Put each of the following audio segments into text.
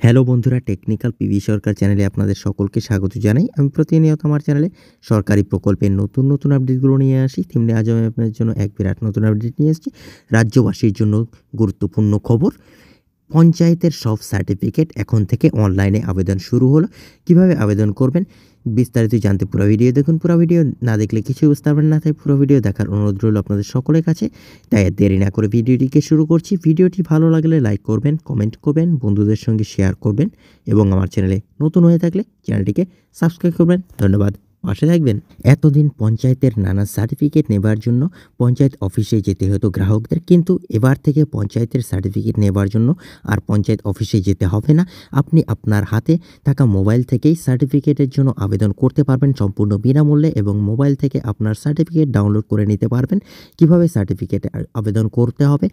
Hello বন্ধুরা, technical PV সরকার চ্যানেলে আপনাদের সকলকে স্বাগত জানাই। আমি প্রতিনিয়ত আমার চ্যানেলে সরকারি প্রকল্পের নতুন আপডেটগুলো নিয়ে আসি। তেমনি আজ আমি আপনাদের জন্য এক বিরাট নতুন আপডেট নিয়ে এসেছি। রাজ্যবাসীর জন্য গুরুত্বপূর্ণ খবর। পঞ্চায়েতের সব সার্টিফিকেট এখন থেকে অনলাইনে আবেদন শুরু হলো। কিভাবে আবেদন করবেন বিস্তারিত জানতে পুরো ভিডিও দেখুন। পুরো ভিডিও না দেখলে কিছুই বুঝতে পারবেন না, তাই পুরো ভিডিও দেখার অনুরোধ রইল আপনাদের সকলের কাছে। তাই আর দেরি না করে ভিডিওটিকে শুরু করছি। ভিডিওটি ভালো লাগলে লাইক করবেন, কমেন্ট করবেন, বন্ধুদের সঙ্গে শেয়ার করবেন এবং আমার চ্যানেলে নতুন হয়ে থাকলে চ্যানেলটিকে সাবস্ক্রাইব করবেন। ধন্যবাদ, পাশে থাকবেন। এতদিন পঞ্চায়েতের নানা সার্টিফিকেট নেবার জন্য পঞ্চায়েত অফিসে যেতে হতো গ্রাহকদের, কিন্তু এবার থেকে পঞ্চায়েতের সার্টিফিকেট নেবার জন্য আর পঞ্চায়েত অফিসে যেতে হবে না। আপনি আপনার হাতে থাকা মোবাইল থেকেই সার্টিফিকেটের জন্য আবেদন করতে পারবেন সম্পূর্ণ বিনামূল্যে, এবং মোবাইল থেকে আপনার সার্টিফিকেট ডাউনলোড করে নিতে পারবেন। কিভাবে সার্টিফিকেটে আবেদন করতে হবে,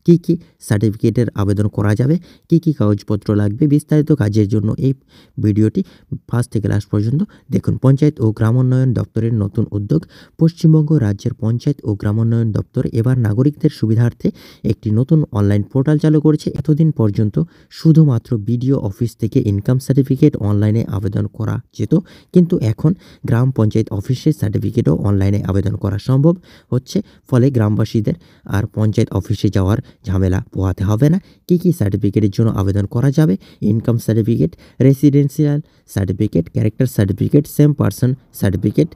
কি কি সার্টিফিকেটের আবেদন করা যাবে, কি কি কাগজপত্র লাগবে, বিস্তারিত কাজের জন্য এই ভিডিওটি ফার্স্ট থেকে লাস্ট পর্যন্ত দেখুন। পঞ্চায়েত ও গ্রামোন্নয়ন দপ্তরের নতুন উদ্যোগ। পশ্চিমবঙ্গ রাজ্যের পঞ্চায়েত ও গ্রামোন্নয়ন দপ্তর এবার নাগরিকদের সুবিধার্থে একটি নতুন অনলাইন পোর্টাল চালু করেছে। এতদিন পর্যন্ত শুধুমাত্র বিডিও অফিস থেকে ইনকাম সার্টিফিকেট অনলাইনে আবেদন করা যেত, কিন্তু এখন গ্রাম পঞ্চায়েত অফিসের সার্টিফিকেটও অনলাইনে আবেদন করা সম্ভব হচ্ছে। ফলে গ্রামবাসীদের আর পঞ্চায়েত অফিসে যাওয়ার ঝামেলা পোহাতে হবে না। কী কী সার্টিফিকেটের জন্য আবেদন করা যাবে? Income certificate, residential certificate, character certificate, same person certificate,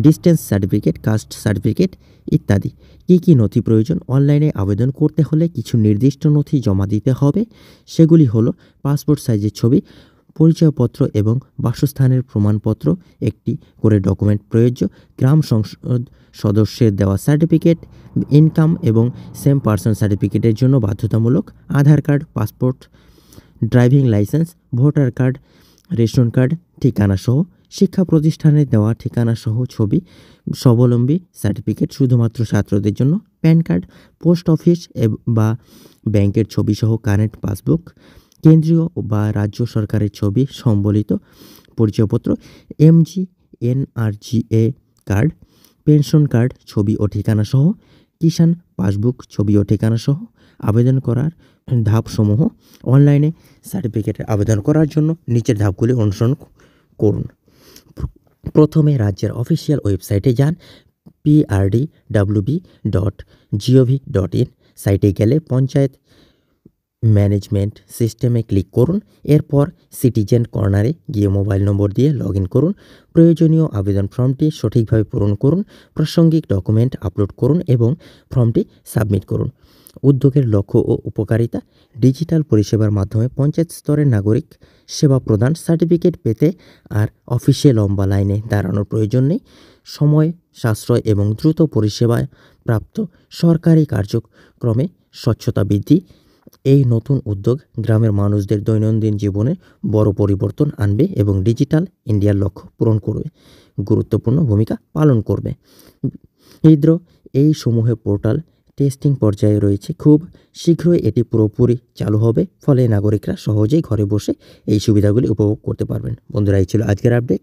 distance certificate, caste certificate ইত্যাদি। কী কী নথি প্রয়োজন? অনলাইনে আবেদন করতে হলে কিছু নির্দিষ্ট নথি জমা দিতে হবে। সেগুলি হলো পাসপোর্ট সাইজের ছবি, পরিচয়পত্র এবং বাসস্থানের প্রমাণপত্র একটি করে ডকুমেন্ট প্রয়োজ্য, গ্রাম সংসদ সদস্যের দেওয়া সার্টিফিকেট, ইনকাম এবং সেম পারসন সার্টিফিকেটের জন্য বাধ্যতামূলক Aadhaar card, passport, driving license, voter card, ration card, ঠিকানা সহ, শিক্ষা প্রতিষ্ঠানের দেওয়া ঠিকানা সহ ছবি, স্বাবলম্বী সার্টিফিকেট শুধুমাত্র ছাত্রদের জন্য, প্যান কার্ড, পোস্ট অফিস বা ব্যাংকের ছবি সহ কারেন্ট পাসবুক, কেন্দ্রীয় বা রাজ্য সরকারের ছবি সম্বলিত পরিচয়পত্র, MG NRGA card, pension card ছবি ও ঠিকানা সহ, কিষাণ পাসবুক ছবি ও ঠিকানা সহ। আবেদন করার ধাপসমূহ। অনলাইনে সার্টিফিকেটের আবেদন করার জন্য নিচের ধাপগুলি অনুসরণ করুন। প্রথমে রাজ্যের অফিসিয়াল ওয়েবসাইটে যান। prdwb.gov.in সাইটে গেলে পঞ্চায়েত ম্যানেজমেন্ট সিস্টেমে ক্লিক করুন। এরপর সিটিজেন কর্নারে গিয়ে মোবাইল নম্বর দিয়ে লগ ইন করুন। প্রয়োজনীয় আবেদন ফর্মটি সঠিকভাবে পূরণ করুন, প্রাসঙ্গিক ডকুমেন্ট আপলোড করুন এবং ফর্মটি সাবমিট করুন। উদ্যোগের লক্ষ্য ও উপকারিতা। ডিজিটাল পরিষেবার মাধ্যমে পঞ্চায়েত স্তরের নাগরিক সেবা প্রদান। সার্টিফিকেট পেতে আর অফিসে লম্বা লাইনে দাঁড়ানোর প্রয়োজন নেই। সময় সাশ্রয় এবং দ্রুত পরিষেবা প্রাপ্ত। সরকারি কার্যক্রমে স্বচ্ছতা বৃদ্ধি। এই নতুন উদ্যোগ গ্রামের মানুষদের দৈনন্দিন জীবনে বড় পরিবর্তন আনবে এবং ডিজিটাল ইন্ডিয়ার লক্ষ্য পূরণ করবে গুরুত্বপূর্ণ ভূমিকা পালন করবে। এই সমূহে পোর্টাল টেস্টিং পর্যায়ে রয়েছে। খুব শীঘ্রই এটি পুরোপুরি চালু হবে, ফলে নাগরিকরা সহজেই ঘরে বসে এই সুবিধাগুলি উপভোগ করতে পারবেন। বন্ধুরা, এই ছিল আজকের আপডেট।